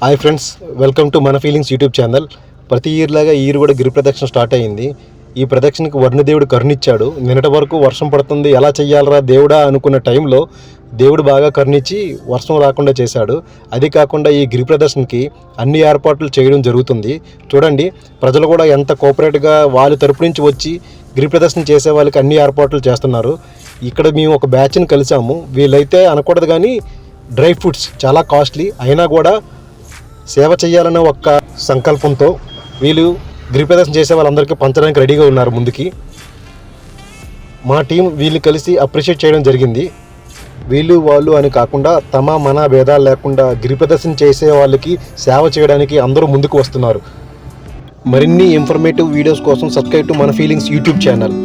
Hi friends, welcome to మన feelings YouTube channel. ప్రతి year లాగా ఈ ఇయర్ కూడా గిరి ప్రదక్షిణ స్టార్ట్ అయ్యింది. ఈ ప్రదక్షిణకి వరుణదేవుడు కరుణిచ్చాడు. నిన్నటి వరకు వర్షం పడుతుంది, ఎలా చెయ్యాలరా దేవుడా అనుకున్న టైంలో దేవుడు బాగా కరుణించి వర్షం రాకుండా చేశాడు. అది కాకుండా ఈ గిరి ప్రదర్శనకి అన్ని ఏర్పాట్లు చేయడం జరుగుతుంది. చూడండి, ప్రజలు కూడా ఎంత కోఆపరేట్గా వాళ్ళ తరపు నుంచి వచ్చి గిరి ప్రదర్శన చేసే వాళ్ళకి అన్ని ఏర్పాట్లు చేస్తున్నారు. ఇక్కడ మేము ఒక బ్యాచ్ని కలిసాము. వీళ్ళైతే అనకూడదు కానీ డ్రై ఫ్రూట్స్ చాలా కాస్ట్లీ అయినా కూడా సేవ చేయాలన్న ఒక్క సంకల్పంతో వీళ్ళు గిరి ప్రదర్శన చేసే వాళ్ళందరికీ పంచడానికి రెడీగా ఉన్నారు. ముందుకి మా టీం వీళ్ళు కలిసి అప్రిషియేట్ చేయడం జరిగింది. వీళ్ళు వాళ్ళు అని కాకుండా మన భేదాలు లేకుండా గిరి ప్రదర్శన చేసే వాళ్ళకి సేవ చేయడానికి అందరూ ముందుకు వస్తున్నారు. మరిన్ని ఇన్ఫర్మేటివ్ వీడియోస్ కోసం సబ్స్క్రైబ్ టు మన ఫీలింగ్స్ యూట్యూబ్ ఛానల్.